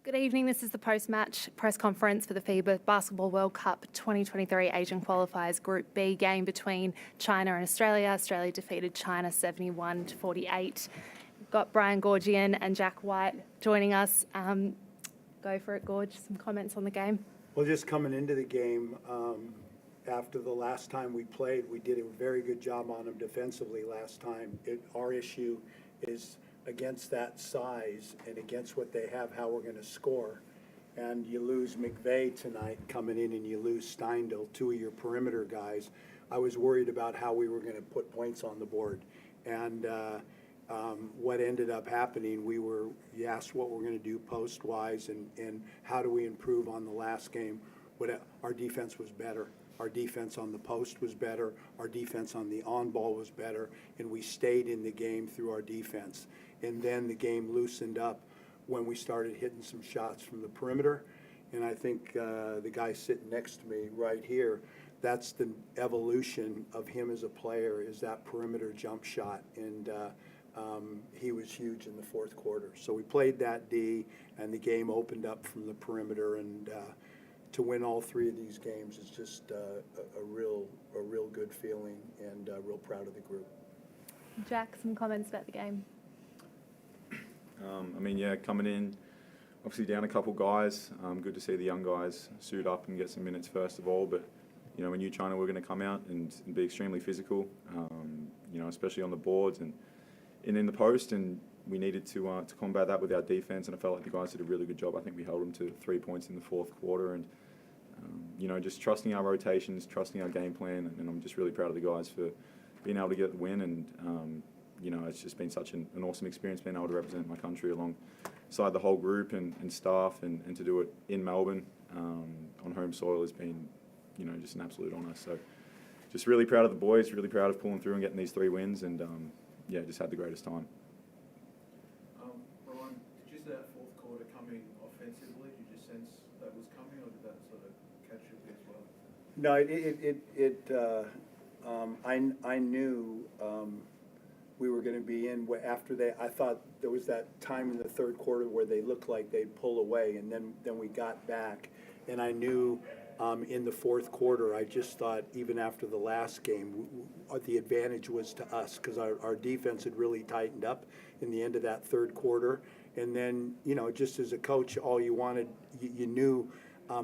Good evening. This is the post-match press conference for the FIBA Basketball World Cup 2023 Asian Qualifiers Group B game between China and Australia. Australia defeated China 71-48. We've got Brian Goorjian and Jack White joining us. Go for it, Gorge. Some comments on the game. Well, just coming into the game, after the last time we played, we did a very good job on them defensively last time. Our issue is against that size and against what they have, how we're going to score. And you lose McVeigh tonight coming in, and you lose Steindl, two of your perimeter guys. I was worried about how we were going to put points on the board. And what ended up happening, you asked what we're going to do post-wise and how do we improve on the last game. Our defense was better. Our defense on the post was better. Our defense on the on-ball was better. And we stayed in the game through our defense. And then the game loosened up when we started hitting some shots from the perimeter. And I think the guy sitting next to me right here, that's the evolution of him as a player, is that perimeter jump shot. And he was huge in the fourth quarter. So we played that D, and the game opened up from the perimeter. And to win all three of these games is just a real good feeling, and real proud of the group. Jack, some comments about the game. Coming in, obviously down a couple guys. Good to see the young guys suit up and get some minutes first of all. But we knew China were going to come out and be extremely physical. Especially on the boards and in the post, and we needed to combat that with our defense. And I felt like the guys did a really good job. I think we held them to 3 points in the fourth quarter, and just trusting our rotations, trusting our game plan. And I'm just really proud of the guys for being able to get the win. And it's just been such an awesome experience being able to represent my country alongside the whole group and staff, and to do it in Melbourne on home soil has been, just an absolute honour. So just really proud of the boys, really proud of pulling through and getting these 3 wins, and just had the greatest time. Brian, did you see that fourth quarter coming offensively? Did you sense that was coming, or did that sort of catch you as well? No, I knew we were going to be in after I thought there was that time in the third quarter where they looked like they'd pull away, and then we got back, and I knew in the fourth quarter, I just thought even after the last game, the advantage was to us, because our defense had really tightened up in the end of that third quarter. And then, just as a coach, all you wanted, you knew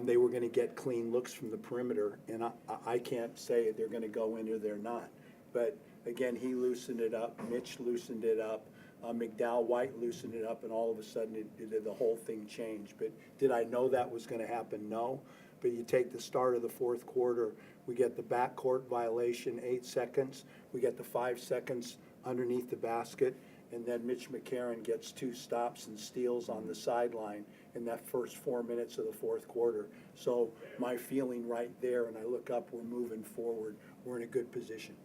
they were going to get clean looks from the perimeter. And I can't say they're going to go in or they're not. But again, he loosened it up. Mitch loosened it up. McDowell White loosened it up, and all of a sudden the whole thing changed. But did I know that was going to happen? No. But you take the start of the fourth quarter, we get the backcourt violation, 8 seconds. We get the 5 seconds underneath the basket, and then Mitch McCarron gets 2 stops and steals on the sideline in that first 4 minutes of the fourth quarter. So my feeling right there, and I look up, we're moving forward. We're in a good position.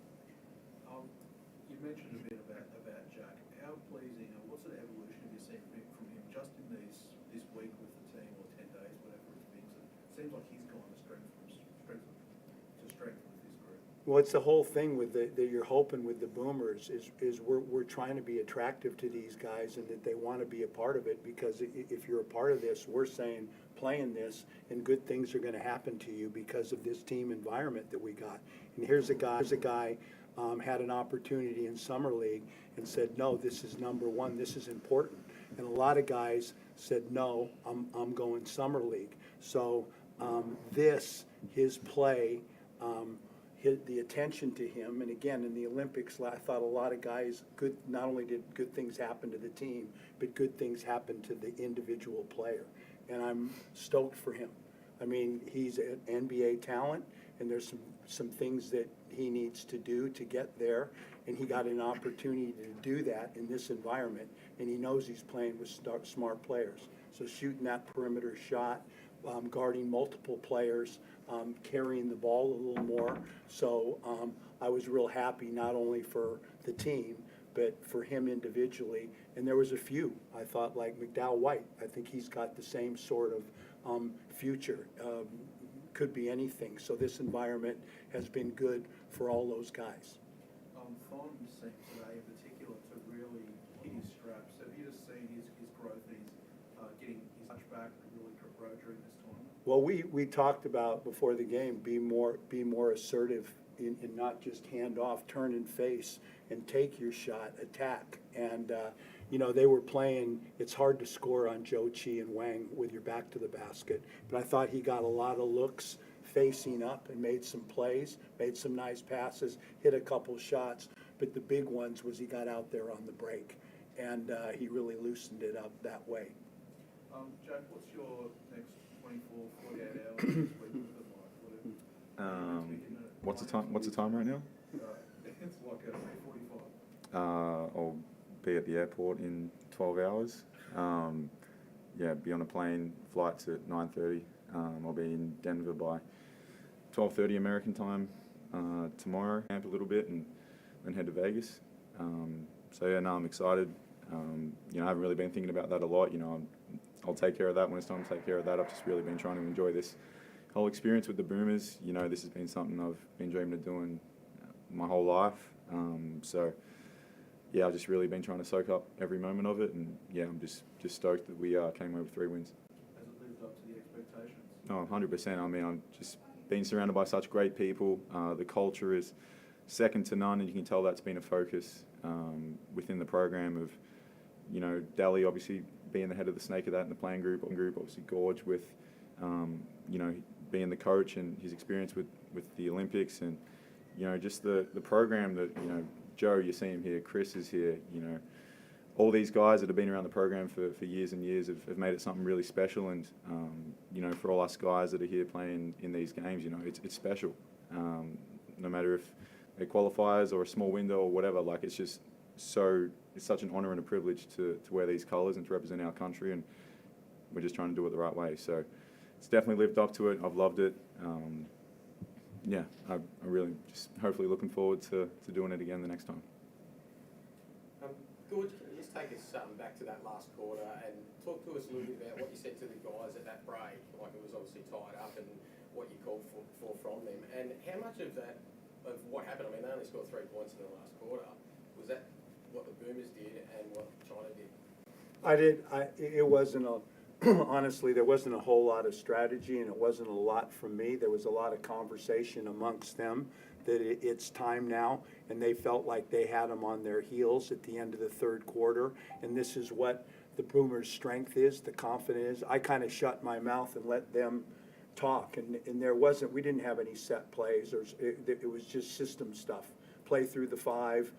You mentioned a bit about Jack. How pleasing, or what sort of evolution have you seen from him just in this week with the team, or 10 days, whatever it's been? So it seems like he's gone to strength to strength with this group. Well, it's the whole thing with that you're hoping with the Boomers is we're trying to be attractive to these guys, and that they want to be a part of it, because if you're a part of this, we're saying playing this, and good things are going to happen to you because of this team environment that we got. And here's a guy had an opportunity in Summer League and said, no, this is number one, this is important. And a lot of guys said, no, I'm going Summer League. So his play, the attention to him, and again, in the Olympics, I thought a lot of guys, not only did good things happen to the team, but good things happened to the individual player. And I'm stoked for him. I mean, he's an NBA talent, and there's some things that he needs to do to get there, and he got an opportunity to do that in this environment, and he knows he's playing with smart players. So shooting that perimeter shot, guarding multiple players, carrying the ball a little more. So I was real happy, not only for the team, but for him individually. And there was a few, I thought, like McDowell White. I think he's got the same sort of future. Could be anything. So this environment has been good for all those guys. Thon seemed today in particular to really hit his straps. Have you just seen his growth? He's getting his touchback Well, we talked about before the game, be more assertive in not just hand off, turn and face, and take your shot, attack. And, they were playing, it's hard to score on Joe Chi and Wang with your back to the basket. But I thought he got a lot of looks facing up and made some plays, made some nice passes, hit a couple shots. But the big ones was he got out there on the break, and he really loosened it up that way. Jack, what's your next 24, 48 hours this week looking like? What's the time right now? It's like 8:45. I'll be at the airport in 12 hours. Be on a plane. Flight's at 9:30. I'll be in Denver by 12:30 American time tomorrow. Camp a little bit and then head to Vegas. I'm excited. I haven't really been thinking about that a lot. I'll take care of that when it's time to take care of that. I've just really been trying to enjoy this whole experience with the Boomers. This has been something I've been dreaming of doing my whole life. I've just really been trying to soak up every moment of it, and I'm just stoked that we came away with 3 wins. Has it lived up to the expectations? Oh, 100%. I mean, I'm just being surrounded by such great people. The culture is second to none, and you can tell that's been a focus within the program of, Daly obviously being the head of the snake of that in the playing group, obviously Gorge with, being the coach and his experience with the Olympics, and, just the program that, Joe, you see him here, Chris is here, all these guys that have been around the program for years and years have made it something really special, and, for all us guys that are here playing in these games, it's special. No matter if they're qualifiers or a small window or whatever, it's just it's such an honour and a privilege to wear these colours and to represent our country, and we're just trying to do it the right way. So it's definitely lived up to it. I've loved it. I really just hopefully looking forward to doing it again the next time. George, can you just take us back to that last quarter and talk to us a little bit about what you said to the guys at that break? Like, it was obviously tied up, and what you called for from them, and how much of that, of what happened, I mean, they only scored 3 points in the last quarter. Was that what the Boomers did and what China did? It wasn't honestly, there wasn't a whole lot of strategy, and it wasn't a lot from me. There was a lot of conversation amongst them that it's time now, and they felt like they had them on their heels at the end of the third quarter, and this is what the Boomers' strength is, the confidence is. I kind of shut my mouth and let them talk, and we didn't have any set plays. It was just system stuff. Play through the 5,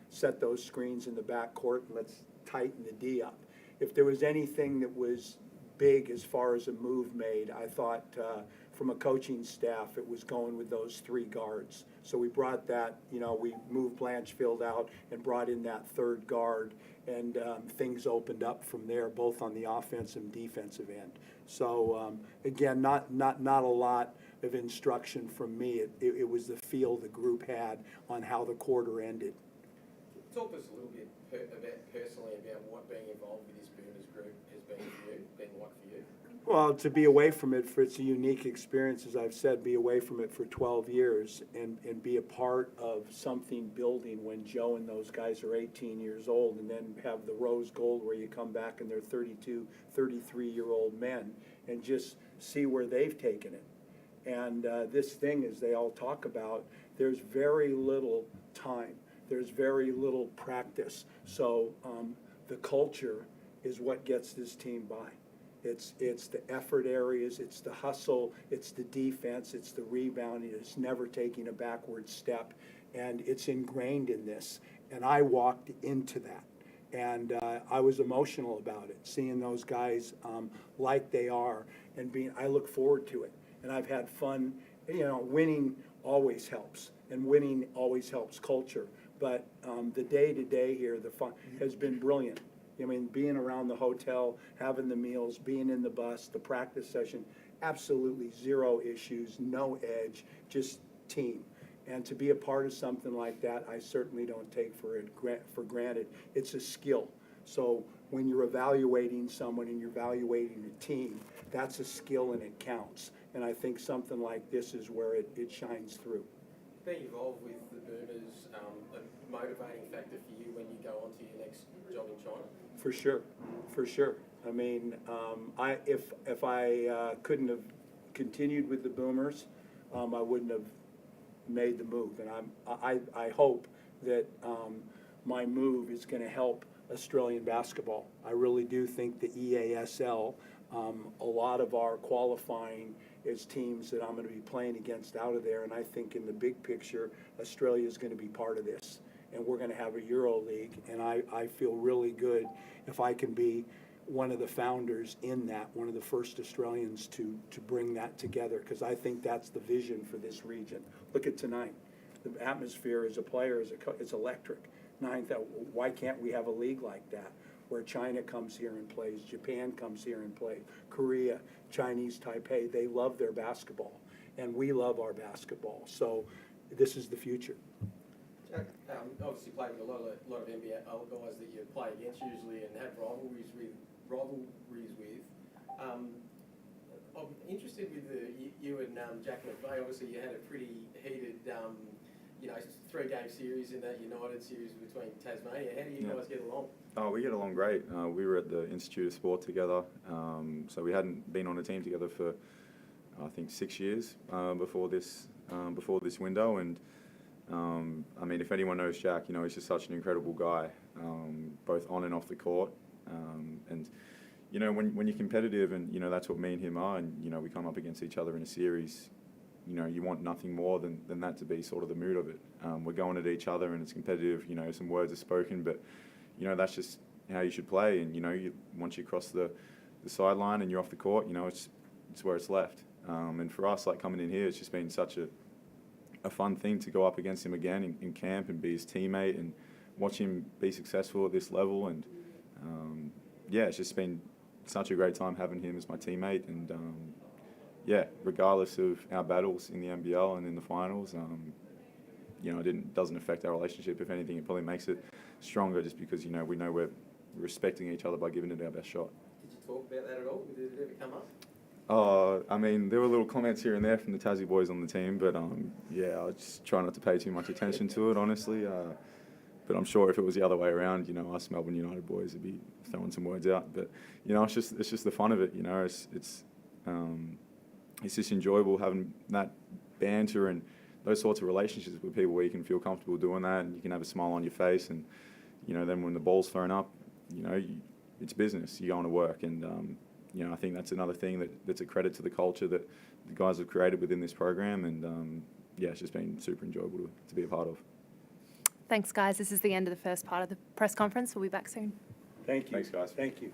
set those screens in the backcourt, and let's tighten the D up. If there was anything that was big as far as a move made, I thought from a coaching staff, it was going with those 3 guards. So we brought that, we moved Blanchfield out and brought in that 3rd guard, and things opened up from there, both on the offensive and defensive end. So again, not a lot of instruction from me. It was the feel the group had on how the quarter ended. Talk to us a little bit personally about what being involved with this Boomers group has been for you, been like for you. Well, to be away from it, it's a unique experience, as I've said, be away from it for 12 years and be a part of something building when Joe and those guys are 18 years old, and then have the rose gold where you come back and they're 32, 33-year-old men, and just see where they've taken it. And this thing, as they all talk about, there's very little time. There's very little practice. So the culture is what gets this team by. It's the effort areas, it's the hustle, it's the defense, it's the rebounding, it's never taking a backward step, and it's ingrained in this. And I walked into that, and I was emotional about it, seeing those guys like they are, and I look forward to it. And I've had fun. Winning always helps, and winning always helps culture. But the day-to-day here, the fun has been brilliant. I mean, being around the hotel, having the meals, being in the bus, the practice session, absolutely 0 issues, no edge, just team. And to be a part of something like that, I certainly don't take for granted. It's a skill. So when you're evaluating someone and you're evaluating a team, that's a skill and it counts. And I think something like this is where it shines through. Being involved with the Boomers, a motivating factor for you when you go on to your next job in China? For sure, for sure. I mean, if I couldn't have continued with the Boomers, I wouldn't have made the move. And I hope that my move is going to help Australian basketball. I really do think the EASL, a lot of our qualifying is teams that I'm going to be playing against out of there, and I think in the big picture, Australia is going to be part of this. And we're going to have a Euro League, and I feel really good if I can be one of the founders in that, one of the first Australians to bring that together, because I think that's the vision for this region. Look at tonight. The atmosphere as a player is electric. Why can't we have a league like that, where China comes here and plays, Japan comes here and plays, Korea, Chinese Taipei, they love their basketball, and we love our basketball. So this is the future. Jack, obviously played with a lot of NBA guys that you play against usually and have rivalries with. I'm interested with you and Jack McVeigh. Obviously, you had a pretty heated, 3-game series in that United series between Tasmania. How do you guys get along? Oh, we get along great. We were at the Institute of Sport together, so we hadn't been on a team together for, I think, 6 years before this window. And I mean, if anyone knows Jack, he's just such an incredible guy, both on and off the court. And when you're competitive, and that's what me and him are, and we come up against each other in a series, you want nothing more than that to be sort of the mood of it. We're going at each other and it's competitive, some words are spoken, but that's just how you should play. And once you cross the sideline and you're off the court, it's where it's left. And for us, like coming in here, it's just been such a fun thing to go up against him again in camp and be his teammate and watch him be successful at this level. And it's just been such a great time having him as my teammate. And regardless of our battles in the NBL and in the finals, it doesn't affect our relationship. If anything, it probably makes it stronger, just because we know we're respecting each other by giving it our best shot. Did you talk about that at all? Did it ever come up? I mean, there were little comments here and there from the Tassie boys on the team, but I just try not to pay too much attention to it, honestly. But I'm sure if it was the other way around, us Melbourne United boys would be throwing some words out. But it's just the fun of it. It's just enjoyable having that banter and those sorts of relationships with people where you can feel comfortable doing that, and you can have a smile on your face. And then when the ball's thrown up, it's business. You're going to work, and I think that's another thing that's a credit to the culture that the guys have created within this program. And it's just been super enjoyable to be a part of. Thanks, guys. This is the end of the first part of the press conference. We'll be back soon. Thank you. Thanks, guys. Thank you.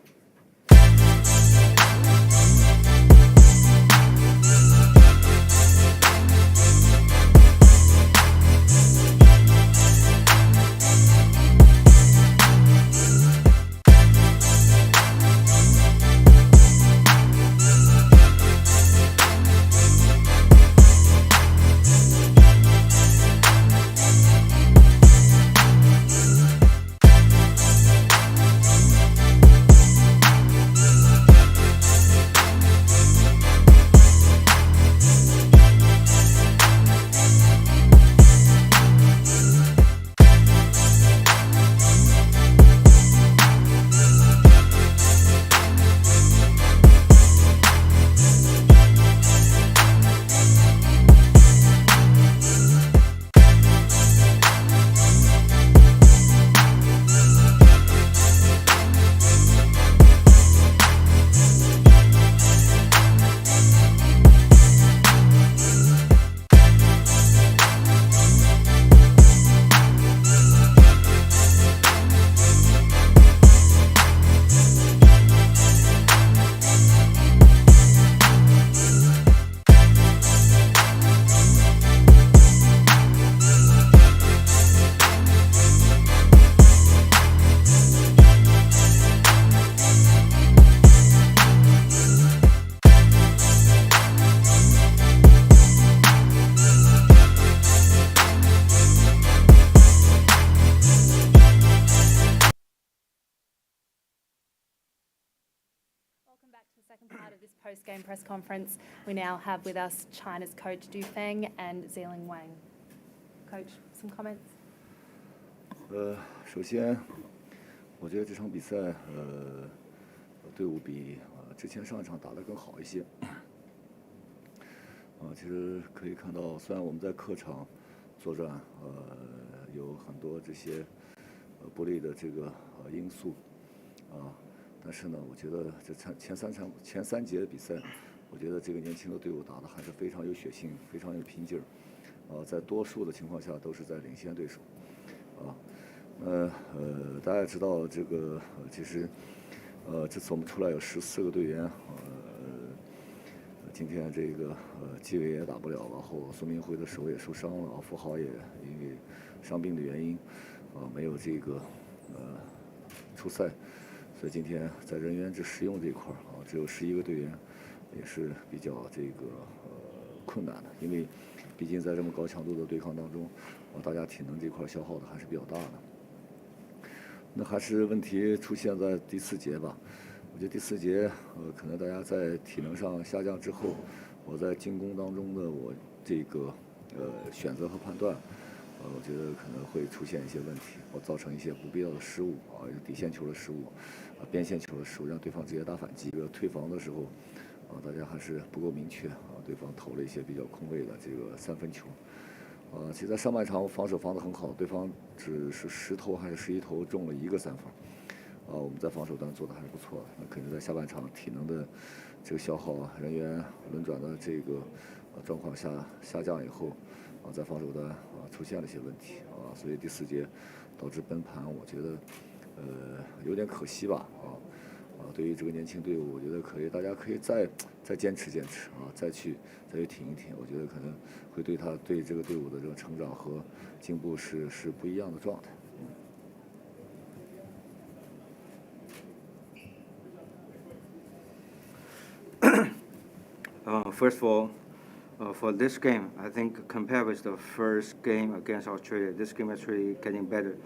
Part of this post-game press conference, we now have with us China's coach Du Feng and Zheling Wang. Coach, some comments? 首先，我觉得这场比赛，队伍比之前上一场打得更好一些。其实可以看到，虽然我们在客场作战，有很多这些不利的这个因素，但是呢，我觉得这前三节的比赛，我觉得这个年轻的队伍打得还是非常有血性，非常有拼劲儿，在多数的情况下都是在领先对手，大家也知道这个其实这次我们出来有14个队员，今天这个季伟也打不了，然后孙明辉的手也受伤了，付豪也因为伤病的原因，没有这个出赛，所以今天在人员之使用这一块只有11个队员，也是比较这个困难的，因为毕竟在这么高强度的对抗当中，大家体能这块消耗的还是比较大的。那还是问题出现在第4节吧。我觉得第4节，可能大家在体能上下降之后，我在进攻当中的我这个选择和判断，我觉得可能会出现一些问题，造成一些不必要的失误底线球的失误，边线球的失误，让对方直接打反击。退防的时候，大家还是不够明确对方投了一些比较空位的这个3分球。其实在上半场防守防得很好，对方只是10投还是11投中了1个3分。我们在防守端做的还是不错的，那肯定在下半场体能的这个消耗人员轮转的这个状况下降以后，在防守端出现了一些问题所以第4节导致崩盘，我觉得有点可惜吧对于这个年轻队伍，我觉得大家可以再坚持坚持再去挺一挺，我觉得可能会对这个队伍的这个成长和进步是不一样的状态。First of all, for this game, I think compared with the first game against Australia, this game is actually getting better.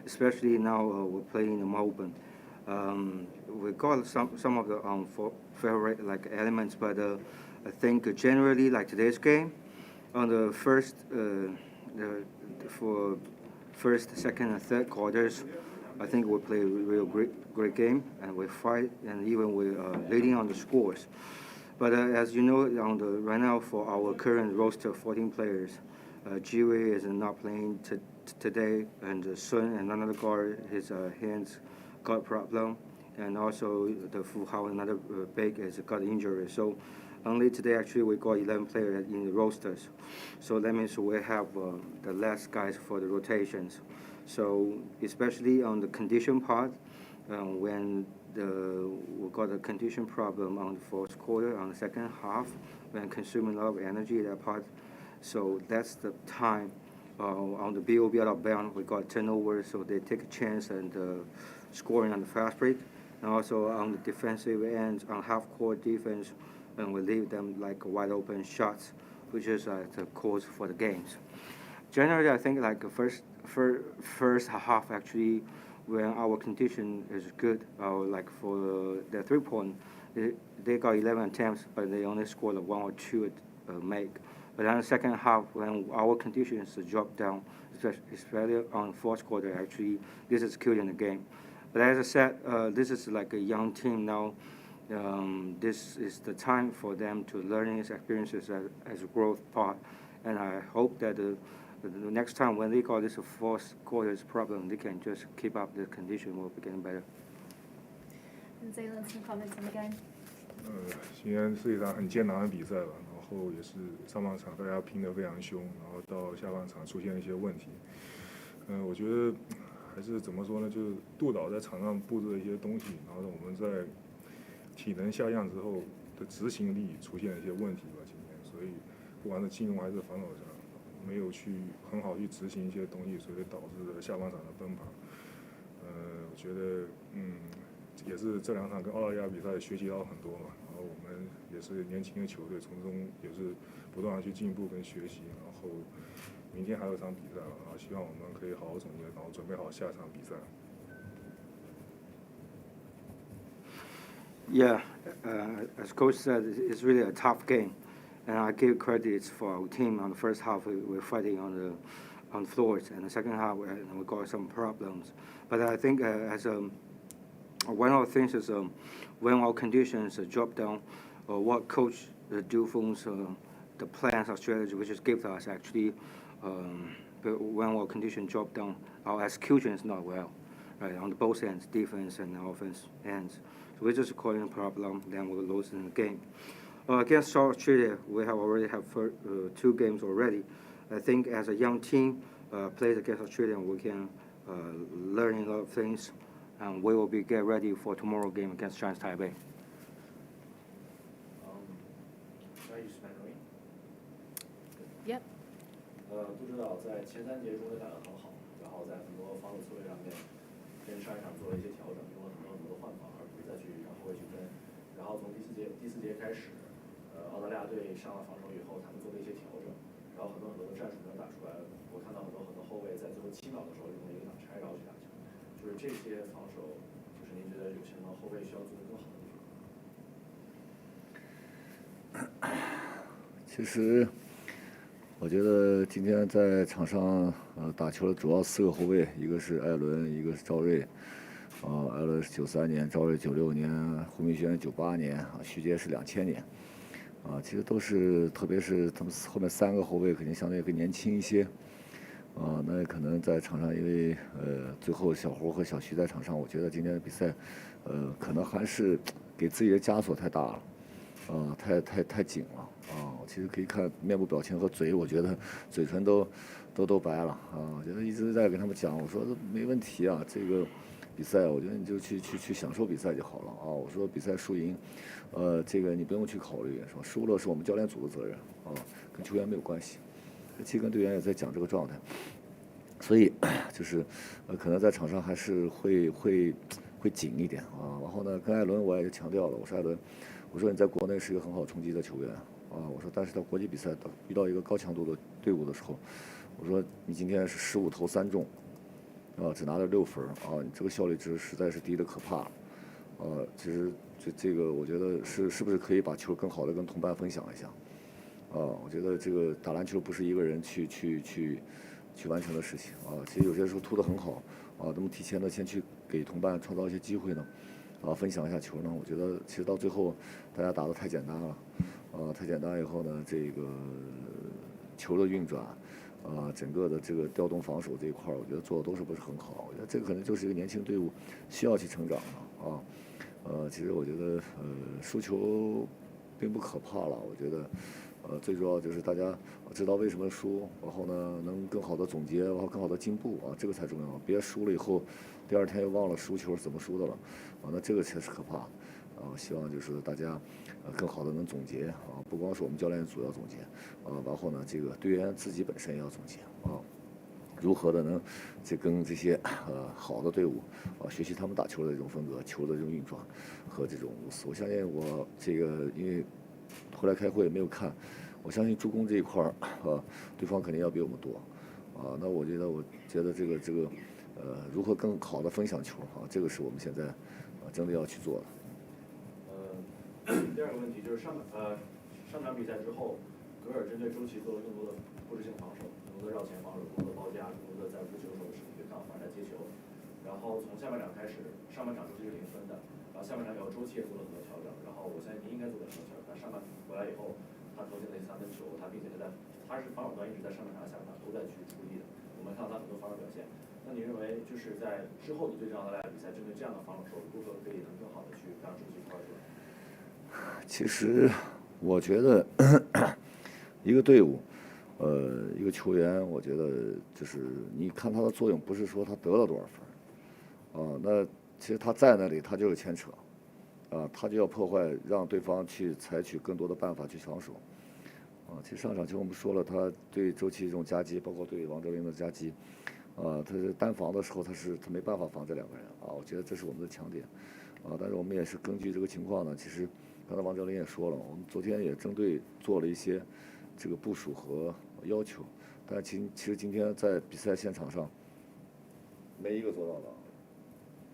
Especially now we're playing in Melbourne. We got some of the favorite like elements, but I think generally like today's game, on the for first, second, and third quarters, I think we play a real great game, and we fight, and even we're leading on the scores. But as you know, right now for our current roster, 14 players, Jiwei is not playing today, and Sun and another guard, his hands got problem, and also the Fu Hao, another big, has got injury. So only today actually we got 11 players in the rosters. So that means we have the less guys for the rotations. So especially on the condition part, when we got a condition problem on the fourth quarter, on the second half, when consuming a lot of energy that part. So that's the time on the BOB out of bound, we got turnover, so they take a chance and scoring on the fast break. And also on the defensive end, on half-court defense, and we leave them like wide open shots, which is the cause for the games. Generally, I think like first half actually, when our condition is good, like for the 3-point, they got 11 attempts, but they only scored 1 or 2 make. But in the second half, when our conditions drop down, especially on fourth quarter, actually, this is killing the game. But as I said, this is like a young team now. This is the time for them to learning experiences as a growth part. And I hope that the next time when they got this fourth quarter's problem, they can just keep up the condition will be getting better. And Zealand, some comments on the game? 虽然是一场很艰难的比赛吧，然后也是上半场大家拼得非常凶，然后到下半场出现了一些问题。我觉得还是怎么说呢，就是督导在场上布置了一些东西，然后我们在体能下降之后的执行力出现了一些问题吧，今天，所以不管是进攻还是防守上，没有去很好去执行一些东西，所以导致了下半场的崩盘。我觉得也是这2场跟澳大利亚比赛学习到很多嘛，然后我们也是年轻的球队，从中也是不断的去进步跟学习，然后明天还有一场比赛，然后希望我们可以好好总结，然后准备好下场比赛。Yeah, as coach said, it's really a tough game, and I give credits for our team. On the first half, we're fighting on the floors, and the second half we got some problems. But I think as one of the things is when our conditions drop down, what coach do from the plans or strategy which is give us actually, but when our condition drop down, our execution is not well, right, on both ends, defense and offense ends. So we're just calling a problem, then we'll lose in the game. Against South Australia, we have already have 2 games already. I think as a young team, plays against Australia, we can learn a lot of things, and we will be get ready for tomorrow game against Chinese Taipei. Yep. 都知道在前3节中也打得很好，然后在很多防守策略上面跟上一场做了一些调整，用了很多的换防，而不是再去让后卫去跟。然后从第4节开始，澳大利亚队上了防守以后，他们做了一些调整，然后很多的战术能打出来。我看到很多后卫在最后7秒的时候用了一个挡拆，然后去打球。就是这些防守，就是您觉得有些什么后卫需要做得更好的地方？其实。我觉得今天在场上打球的主要4个后卫，一个是艾伦，一个是赵睿，艾伦是93年，赵睿96年，胡明轩98年，徐杰是2000年，其实都是，特别是他们后面3个后卫肯定相对更年轻一些，那可能在场上因为最后小胡和小徐在场上，我觉得今天的比赛，可能还是给自己的枷锁太大了。太紧了我其实可以看面部表情和嘴，我觉得嘴唇都白了我觉得一直在跟他们讲，我说没问题啊，这个比赛我觉得你就去享受比赛就好了我说比赛输赢，这个你不用去考虑，是吧？输了是我们教练组的责任跟球员没有关系。其实跟队员也在讲这个状态，所以就是可能在场上还是会紧一点然后呢，跟艾伦我也强调了，我说艾伦。我说你在国内是一个很好冲击的球员我说但是到国际比赛遇到一个高强度的队伍的时候，我说你今天是15投3中只拿了6分你这个效率值实在是低得可怕其实这个我觉得是不是可以把球更好的跟同伴分享一下我觉得这个打篮球不是一个人去完成的事情其实有些时候突得很好那么提前的先去给同伴创造一些机会呢分享一下球呢，我觉得其实到最后大家打得太简单了，太简单以后呢，这个球的运转，整个的这个调动防守这一块，我觉得做的都是不是很好。我觉得这个可能就是一个年轻队伍需要去成长的其实我觉得输球并不可怕了，我觉得最主要就是大家知道为什么输，然后呢能更好的总结，然后更好的进步这个才重要，别输了以后第2天又忘了输球是怎么输的了那这个才是可怕的我希望就是大家更好的能总结不光是我们教练组要总结然后呢这个队员自己本身也要总结如何的能跟这些好的队伍学习他们打球的这种风格，球的这种运转和这种无私。我相信我这个因为后来开会没有看，我相信助攻这一块对方肯定要比我们多那我觉得这个如何更好的分享球这个是我们现在真的要去做的。第2个问题就是上场比赛之后，格尔针对周琦做了更多的布置性防守，更多的绕前防守，更多的包夹，更多的在无球手实力对抗反来接球。然后从下半场开始，上半场周琦是0分的，然后下半场以后周琦也做了很多调整，然后我相信您应该做了很多调整。他上半场回来以后，他投进了3分球，他并且他是防守端一直在上半场、下半场都在去出力的。我们看到他很多防守表现。那你认为就是在之后的对阵澳大利亚比赛，针对这样的防守时候，如何可以能更好的去让周琦发挥出来？其实我觉得一个队伍，一个球员，我觉得就是你看他的作用，不是说他得了多少分那其实他在那里，他就是牵扯他就要破坏，让对方去采取更多的办法去防守其实上场前我们说了，他对周琦这种夹击，包括对王哲林的夹击他是单防的时候，他没办法防这2个人我觉得这是我们的强点但是我们也是根据这个情况呢，其实刚才王哲林也说了，我们昨天也针对做了一些这个部署和要求，但其实今天在比赛现场上没一个做到的，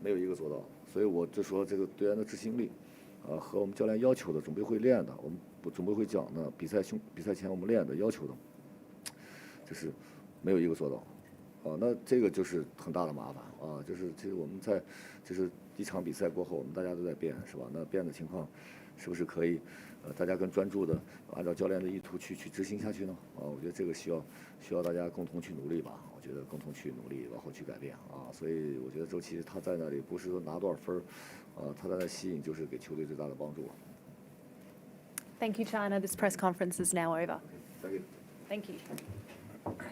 没有一个做到，所以我就说这个队员的执行力和我们教练要求的准备会练的，我们准备会讲的比赛前我们练的要求的，就是没有一个做到那这个就是很大的麻烦啊，就是我们在就是一场比赛过后，我们大家都在变，是吧？那变的情况是不是可以大家更专注的按照教练的意图去执行下去呢？我觉得这个需要大家共同去努力吧。我觉得共同去努力，然后去改变啊。所以我觉得周琦他在那里不是说拿多少分他在那吸引就是给球队最大的帮助。Thank you, China. This press conference is now over. Thank you. Thank you.